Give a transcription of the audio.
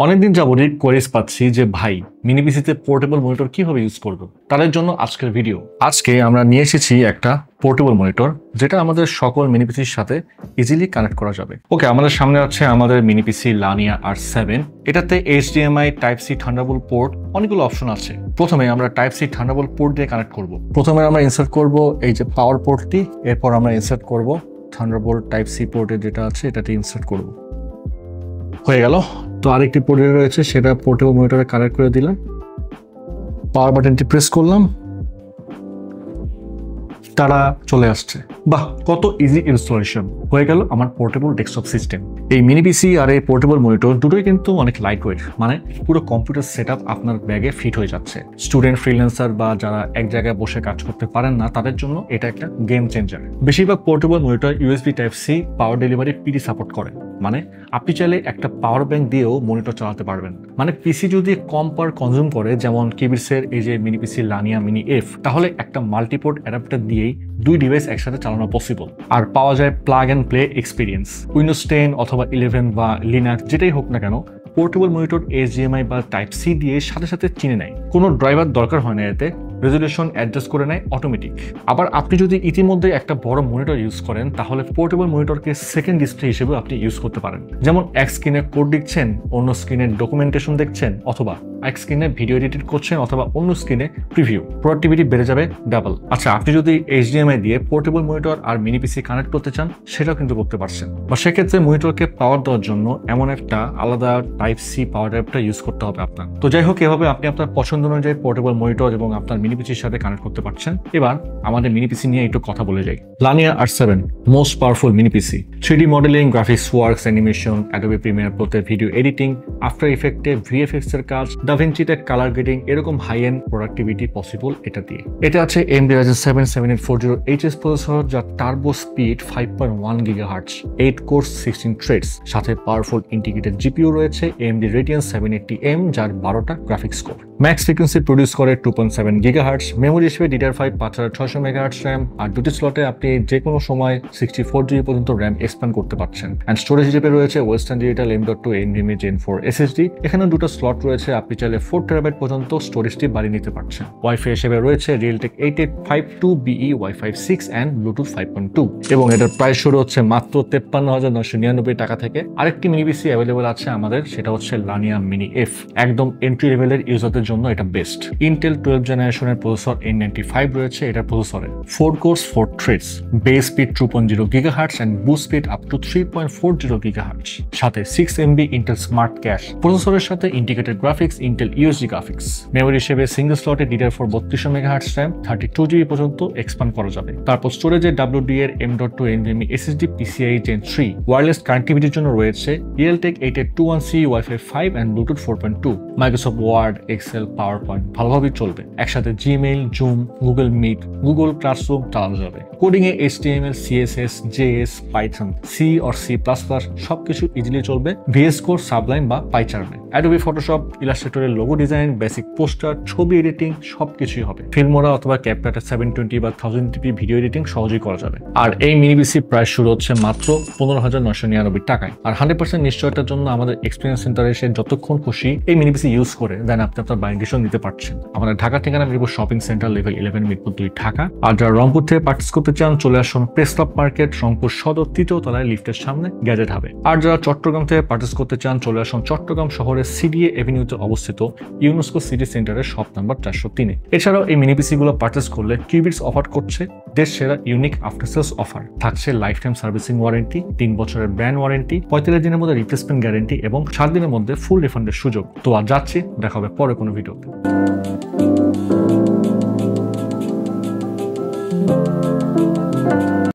অনেকদিন যাবতীয় কোয়েরিজ পাচ্ছি যে ভাই মিনি পিসিতে পোর্টেবল মনিটর কিভাবে ইউজ করব। তাদের জন্য আজকের ভিডিও। আজকে আমরা নিয়ে এসেছি একটা পোর্টেবল মনিটর যেটা আমাদের সকল মিনি পিসির সাথে ইজিলি কানেক্ট করা যাবে। ওকে, আমাদের সামনে আছে আমাদের মিনি পিসি লানিয়া R7। এটাতে HDMI type C thunderbolt port অনেকগুলো অপশন আছে। প্রথমে আমরা টাইপ সি থান্ডারবোল্ট পোর্ট দিয়ে কানেক্ট করব। প্রথমে আমরা ইনসার্ট করব এই যে পাওয়ার পোর্টটি, এরপর আমরা ইনসার্ট করব থান্ডারবোল্ট টাইপ সি পোর্টে যেটা আছে এটাতে ইনসার্ট করব। হয়ে গেল। তো আরেকটি পোর্ট রয়েছে, সেটা পোর্টেবল মনিটরে কানেক্ট করে দিলাম। পাওয়ার বাটনটি প্রেস করলাম, তারা চলে আসছে। বাহ, কত ইজি ইনস্টলেশন হয়ে গেল আমার পোর্টেবল ডেস্কটপ সিস্টেম। এই মিনি পিসি আর এই পোর্টেবল মনিটর দুটোই কিন্তু অনেক লাইট ওয়েট, মানে পুরো কম্পিউটার সেটআপ আপনার ব্যাগে ফিট হয়ে যাচ্ছে। স্টুডেন্ট, ফ্রিল্যান্সার বা যারা এক জায়গায় বসে কাজ করতে পারেন না তাদের জন্য এটা একটা গেম চেঞ্জার। বেশিরভাগ portable monitor USB type C power delivery PD support করে, মানে আপনি চাইলে একটা পাওয়ার ব্যাংক দিয়েও মনিটর চালাতে পারবেন। মানে পিসি যদি কম পাওয়ার কনজিউম করে, যেমন কেবিসের এই যে মিনি পিসি লানিয়া মিনি F, তাহলে একটা মাল্টিপোর্ট অ্যাডাপ্টার দিয়েই দুই ডিভাইস একসাথে চালানো পসিবল। আর পাওয়া যায় plug and play experience. Windows 10 অথবা 11 বা লিনাক্স যেটাই হোক না কেন, পোর্টেবল মনিটর HDMI বা টাইপ সি দিয়ে সাথে সাথে চিনে নেয়। কোনো ড্রাইভার দরকার হয় না, এতে রেজলিউশন অ্যাডজাস্ট করে নেয় অটোমেটিক। আবার আপনি যদি ইতিমধ্যে একটা বড় মনিটর ইউজ করেন, তাহলে পোর্টেবল মনিটরকে সেকেন্ড ডিসপ্লে হিসেবে আপনি ইউজ করতে পারেন। যেমন এক স্ক্রিনে কোড লিখছেন, অন্য স্ক্রিনে ডকুমেন্টেশন দেখছেন, অথবা এক স্ক্রিনে ভিডিও এডিট করছেন, অথবা অন্য স্ক্রিনে প্রিভিউ। প্রোডাক্টিভিটি বেড়ে যাবে ডাবল। আচ্ছা, আপনি যদি HDMI দিয়ে পোর্টেবল মনিটর আর মিনি পিসি কানেক্ট করতে চান, সেটাও কিন্তু করতে পারছেন। বা সেক্ষেত্রে মনিটরকে পাওয়ার দেওয়ার জন্য এমন একটা আলাদা type C power adapter use করতে হবে আপনার। তো যাই হোক, এভাবে আপনি আপনার পছন্দ অনুযায়ী পোর্টেবল মনিটর এবং আপনার মিনি পিসির সাথে কানেক্ট করতে পারছেন। এবার আমাদের মিনি পিসি নিয়ে একটু কথা বলে যাই। লানিয়া R7 most powerful mini PC. 3D modelling, graphics works, animation, Adobe Premiere প্রোতে ভিডিও এডিটিং, আফটার ইফেক্টে VFX এর কাজ, ডাভিঞ্চিতে কালার গ্রেডিং, এরকম হাই এন্ড প্রোডাক্টিভিটি পসিবল এটা দিয়ে। এটা আছে AMD Ryzen 7 7840HS প্রসেসর, যার turbo speed 5.1 GHz, 8 core 16 threads, সাথে পাওয়ারফুল ইন্টিগ্রেটেড GPU রয়েছে AMD Radeon 780M, যার 12টা graphics core. Max frequency produce করে 2.7 GHz। মেমোরি হিসেবে DDR5 5600 MHz RAM, আর দুটি স্লটে আপনি যে কোনো সময় 64GB পর্যন্ত RAM এক্সপ্যান্ড করতে পারছেন। অ্যান্ড স্টোরেজ হিসেবে রয়েছে western digital M.2 NVMe Gen 4 SSD। এখানে দুটো স্লট রয়েছে, আপনি চাইলে 4 TB পর্যন্ত স্টোরেজটি বাড়িয়ে নিতে পারছেন। ওয়াইফাই হিসেবে রয়েছে Realtek 8852BE Wi-Fi 6 and Bluetooth 5.2, এবং এটার প্রাইস শুরু হচ্ছে মাত্র 53,999 টাকা থেকে। আরেকটি মিনি পিসি অ্যাভেলেবল আছে আমাদের, সেটা হচ্ছে লানিয়া মিনি F। একদম এন্ট্রি লেভেলের ইউজারদের জন্য এটা বেস্ট। ইন্টেল 12 জেনারেশনের প্রসেসর N95 রয়েছে এটা প্রসেসরে, 4 course 4 threads, base speed 2.0 GHz and boost speed up to 3.40 GHz, সাথে 6 MB ইন্টেল স্মার্ট ক্যাশ। প্রসেসরের সাথে integrated graphics, Intel USD graphics. Memory হিসেবে single স্লটে DDR4 3200 MHz RAM, 32GB পর্যন্ত এক্সপ্যান্ড করা যাবে। তারপর স্টোরেজে WD-এর M.2 NVMe SSD PCIe Gen 3। Wireless কানেক্টিভিটির জন্য রয়েছে Realtek 8821C Wi-Fi 5 and Bluetooth 4.2। Microsoft Word, Excel, PowerPoint ভালোভাবে চলবে। একসাথে Gmail, Zoom, Google Meet, Google Classroom চালানো যাবে। কোডিং এ HTML, CSS, JS, Python, C or C++ সবকিছু ইজিলি চলবে VS Code, Sublime বা PyCharm-এ। Adobe Photoshop, ইলাস্ট্রেটরের লোগো ডিজাইন, বেসিক পোস্টার, ছবি এডিটিং সবকিছুই হবে। ফিল্মোরা অথবা ক্যাপকাটে 720 বা 1080p ভিডিও এডিটিং সহজেই করা যাবে। আর এই মিনি পিসি প্রাইস শুরু হচ্ছে মাত্র 15,999 টাকায়। আর 100% নিশ্চয়তার জন্য আমাদের এক্সপিরিয়েন্স সেন্টারে এসে যতক্ষণ খুশি এই মিনি পিসি ইউজ করে দেন আপনি আপনার বাইং ডিসিশন নিতে পারছেন। আমাদের ঢাকা ঠিকানা Mirpur shopping centre, level 11, Mirpur 2 Dhaka. আর যারা রংপুর থেকে পার্চেস করতে চান, চলে আসুন প্রেস ক্লাব মার্কেট, রংপুর সদর 3য় তলায় লিফটের সামনে গ্যাজেট হবে। আর যারা চট্টগ্রাম থেকে পার্চেস করতে চান, চলে আসুন চট্টগ্রাম শহরের CDA এভিনিউতে অবস্থিত ইউনেস্কো সিটি সেন্টারের শপ নাম্বার 403-এ। এছাড়াও এই মিনি পিসি গুলো পার্চেস করলে কিউবিটস অফার করছে দেশ সেরা ইউনিক আফটার সেলস অফার। থাকছে লাইফ টাইম সার্ভিসিং ওয়ারেন্টি, 3 বছরের ব্র্যান্ড ওয়ারেন্টি, 45 দিনের মধ্যে রিপ্লেসমেন্ট গ্যারেন্টি এবং 7 দিনের মধ্যে ফুল রিফান্ডের সুযোগ। তো আর যাচ্ছি, দেখা হবে পরে কোনো ভিডিওতে।